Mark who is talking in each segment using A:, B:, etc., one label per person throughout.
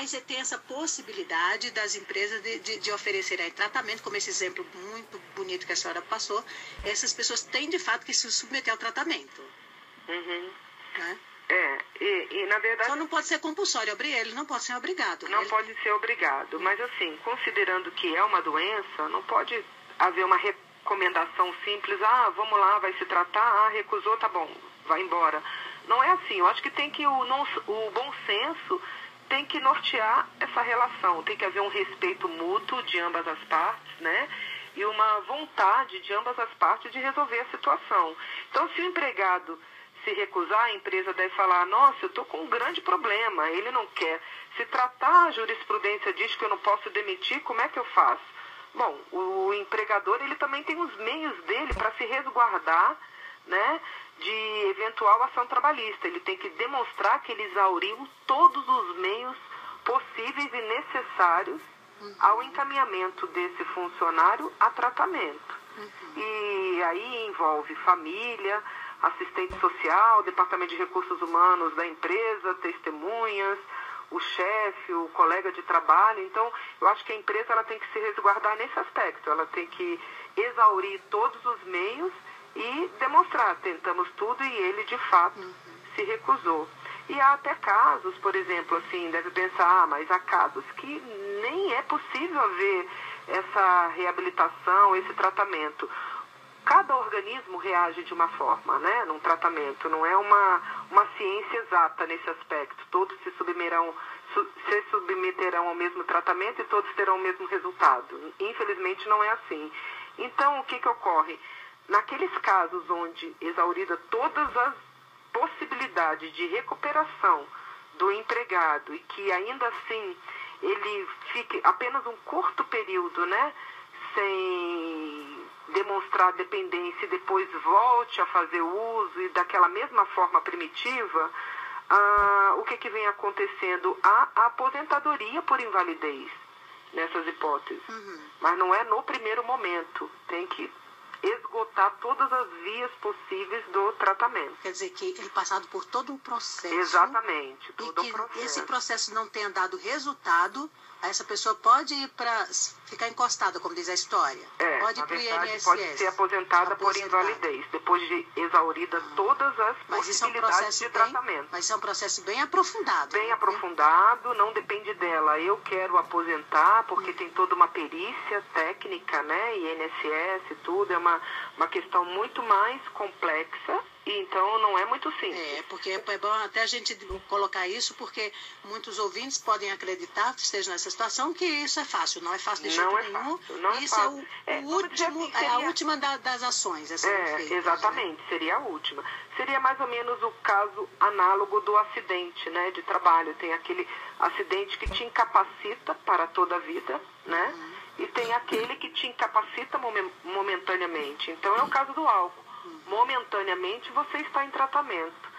A: aí você tem essa possibilidade das empresas de oferecerem tratamento, como esse exemplo muito bonito que a senhora passou. Essas pessoas têm, de fato, que se submeter ao tratamento.
B: Uhum.
A: Né?
B: E na verdade...
A: Só não pode ser compulsório, ele não pode ser obrigado.
B: Não pode ser obrigado, mas assim, considerando que é uma doença, não pode haver uma recomendação simples, vamos lá, vai se tratar, recusou, tá bom, vai embora. Não é assim, eu acho que tem que o bom senso tem que nortear essa relação, tem que haver um respeito mútuo de ambas as partes, né? E uma vontade de ambas as partes de resolver a situação. Então, se o empregado se recusar, a empresa deve falar, nossa, eu estou com um grande problema, ele não quer. Se tratar, a jurisprudência diz que eu não posso demitir, como é que eu faço? Bom, o empregador, ele também tem os meios dele para se resguardar, né, de eventual ação trabalhista. Ele tem que demonstrar que ele exauriu todos os meios possíveis e necessários ao encaminhamento desse funcionário a tratamento. E aí envolve família, assistente social, departamento de recursos humanos da empresa, testemunhas, o chefe, o colega de trabalho. Então, eu acho que a empresa ela tem que se resguardar nesse aspecto. Ela tem que exaurir todos os meios e demonstrar, tentamos tudo e ele, de fato, se recusou. E há até casos, por exemplo, assim, deve pensar, mas há casos que nem é possível haver essa reabilitação, esse tratamento. Cada organismo reage de uma forma, né, num tratamento. Não é uma ciência exata nesse aspecto. Todos se submeterão ao mesmo tratamento e todos terão o mesmo resultado. Infelizmente não é assim. Então, o que ocorre? Naqueles casos onde exaurida todas as possibilidades de recuperação do empregado e que ainda assim ele fique apenas um curto período, né, sem demonstrar dependência e depois volte a fazer uso e daquela mesma forma primitiva, o que vem acontecendo? A aposentadoria por invalidez nessas hipóteses. Mas não é no primeiro momento. Tem que esgotar todas as vias possíveis do tratamento.
A: Quer dizer que ele passado por todo um processo.
B: Exatamente, todo
A: e que
B: um processo.
A: Esse processo não tenha dado resultado, essa pessoa pode ir para ficar encostada, como diz a história. Pode ir para o INSS.
B: Pode ser aposentada por invalidez, depois de exauridas todas as possibilidades de tratamento.
A: Mas isso é um processo bem aprofundado.
B: Bem aprofundado, não depende dela. Eu quero aposentar, porque tem toda uma perícia técnica, né? INSS, tudo. É uma questão muito mais complexa. Então, não é muito simples.
A: Porque é bom até a gente colocar isso, porque muitos ouvintes podem acreditar, que esteja nessa situação, que isso é fácil. Não é fácil de jeito nenhum. Isso é o último, assim, seria... a última das ações.
B: Exatamente, seria a última. Seria mais ou menos o caso análogo do acidente, né, de trabalho. Tem aquele acidente que te incapacita para toda a vida, né? E tem aquele que te incapacita momentaneamente. Então, é o caso do álcool. Momentaneamente você está em tratamento.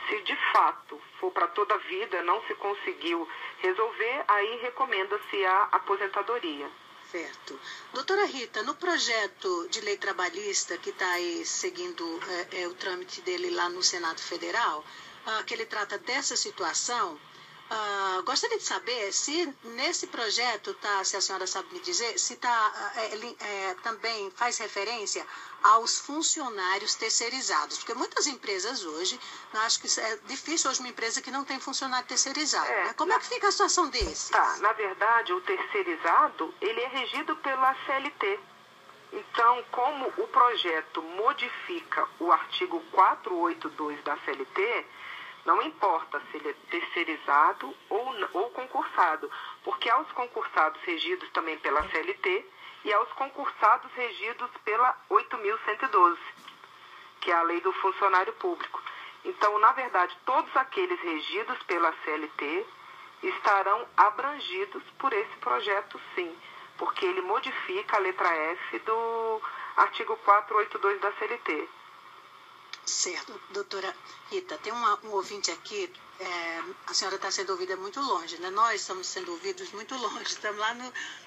B: Se de fato for para toda a vida, não se conseguiu resolver, aí recomenda-se a aposentadoria.
A: Certo. Doutora Rita, no projeto de lei trabalhista que está aí seguindo o trâmite dele lá no Senado Federal, que ele trata dessa situação, gostaria de saber se nesse projeto, se a senhora sabe me dizer, se ele também faz referência aos funcionários terceirizados, porque muitas empresas hoje, eu acho que é difícil hoje uma empresa que não tem funcionário terceirizado. Né? Como é que fica a situação desse?
B: Na verdade, o terceirizado, ele é regido pela CLT. Então, como o projeto modifica o artigo 482 da CLT, não importa se ele é terceirizado ou concursado, porque aos concursados regidos também pela CLT e aos concursados regidos pela 8.112, que é a Lei do Funcionário Público. Então, na verdade, todos aqueles regidos pela CLT estarão abrangidos por esse projeto, sim, porque ele modifica a letra F do artigo 482 da CLT.
A: Certo. Doutora Rita, tem um ouvinte aqui, a senhora está sendo ouvida muito longe, né? Nós estamos sendo ouvidos muito longe, estamos lá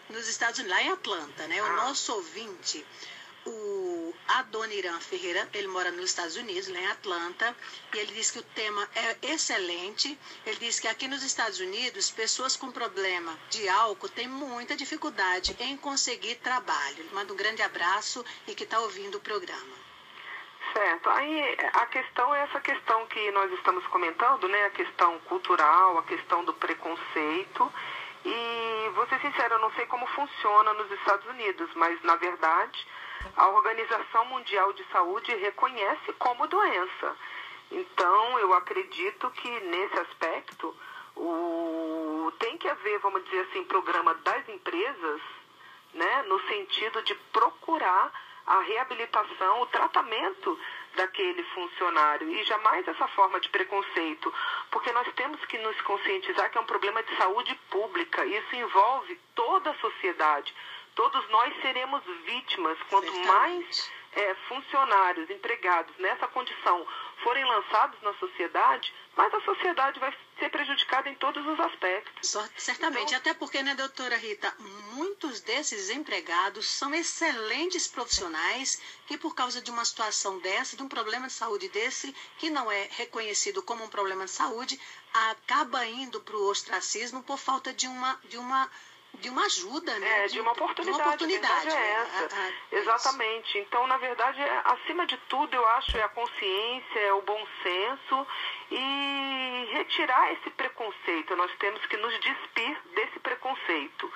A: nos Estados Unidos, lá em Atlanta, né? O nosso ouvinte, Adoniran Ferreira, ele mora nos Estados Unidos, lá em Atlanta, e ele diz que o tema é excelente. Ele diz que aqui nos Estados Unidos, pessoas com problema de álcool têm muita dificuldade em conseguir trabalho. Ele manda um grande abraço e que está ouvindo o programa.
B: Certo. Aí a questão é essa questão que nós estamos comentando, né? A questão cultural, a questão do preconceito. E, vou ser sincera, eu não sei como funciona nos Estados Unidos, mas, na verdade, a Organização Mundial de Saúde reconhece como doença. Então, eu acredito que, nesse aspecto, tem que haver, vamos dizer assim, programa das empresas, né, no sentido de procurar a reabilitação, o tratamento daquele funcionário e jamais essa forma de preconceito, porque nós temos que nos conscientizar que é um problema de saúde pública, isso envolve toda a sociedade, todos nós seremos vítimas, quanto mais funcionários, empregados nessa condição forem lançados na sociedade, mais a sociedade vai ser prejudicada em todos os aspectos.
A: Certamente, então, até porque, né, doutora Rita, muitos desses empregados são excelentes profissionais que, por causa de uma situação dessa, de um problema de saúde desse, que não é reconhecido como um problema de saúde, acaba indo para o ostracismo por falta de uma ajuda, né?
B: De uma oportunidade. Exatamente. Então, na verdade, acima de tudo, eu acho, é a consciência, é o bom senso e retirar esse preconceito. Nós temos que nos despir desse preconceito.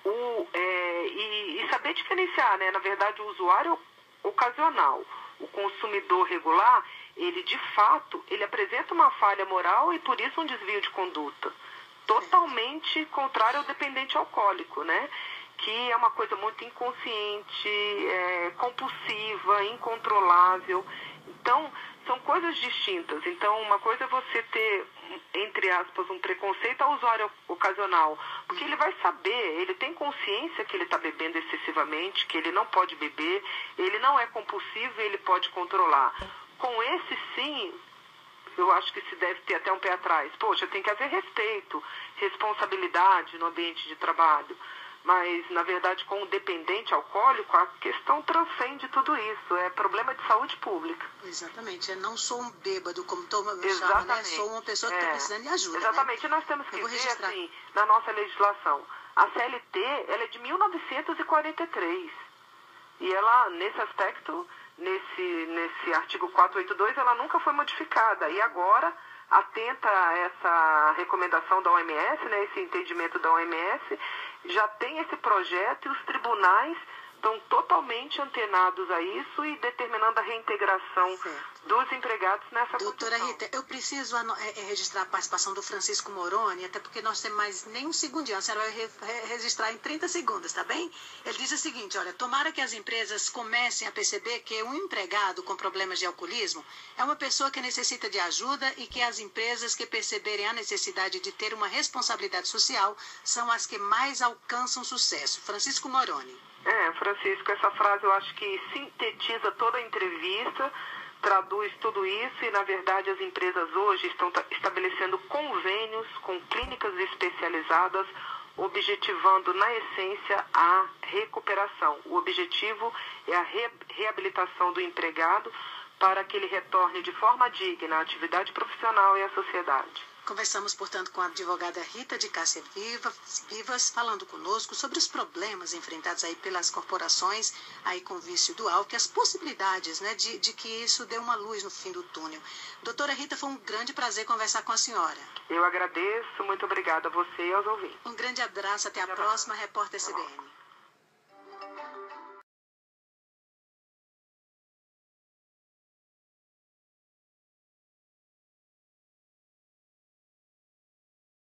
B: E saber diferenciar, né? Na verdade, o usuário ocasional, o consumidor regular, ele, de fato, ele apresenta uma falha moral e, por isso, um desvio de conduta. Totalmente contrário ao dependente alcoólico, né? Que é uma coisa muito inconsciente, compulsiva, incontrolável. Então, são coisas distintas. Então, uma coisa é você ter, entre aspas, um preconceito ao usuário ocasional, porque ele vai saber, ele tem consciência que ele está bebendo excessivamente, que ele não pode beber, ele não é compulsivo e ele pode controlar. Com esse, sim, eu acho que se deve ter até um pé atrás. Poxa, tem que haver respeito, responsabilidade no ambiente de trabalho. Mas, na verdade, com o dependente alcoólico, a questão transcende tudo isso. É problema de saúde pública.
A: Exatamente. Eu não sou um bêbado, como chama, né? Sou uma pessoa que está precisando de ajuda.
B: Exatamente.
A: Né?
B: Nós temos que ver, assim, na nossa legislação. A CLT, ela é de 1943. E ela, nesse aspecto, nesse artigo 482, ela nunca foi modificada. E agora, atenta a essa recomendação da OMS, né, esse entendimento da OMS, já tem esse projeto e os tribunais estão totalmente antenados a isso e determinando a reintegração dos empregados nessa
A: Doutora
B: condição.
A: Rita, eu preciso registrar a participação do Francisco Moroni, até porque nós temos mais nem um segundinho, a senhora vai registrar em 30 segundos, tá bem? Ele diz o seguinte, olha, tomara que as empresas comecem a perceber que um empregado com problemas de alcoolismo é uma pessoa que necessita de ajuda e que as empresas que perceberem a necessidade de ter uma responsabilidade social são as que mais alcançam sucesso. Francisco Moroni.
B: Francisco, essa frase eu acho que sintetiza toda a entrevista, traduz tudo isso e, na verdade, as empresas hoje estão estabelecendo convênios com clínicas especializadas, objetivando, na essência, a recuperação. O objetivo é a reabilitação do empregado para que ele retorne de forma digna à atividade profissional e à sociedade.
A: Conversamos, portanto, com a advogada Rita de Cássia Vivas, falando conosco sobre os problemas enfrentados aí pelas corporações aí com o vício do álcool e as possibilidades, né, de que isso dê uma luz no fim do túnel. Doutora Rita, foi um grande prazer conversar com a senhora.
B: Eu agradeço, muito obrigada a você e aos ouvintes.
A: Um grande abraço, até a próxima, Repórter CBN.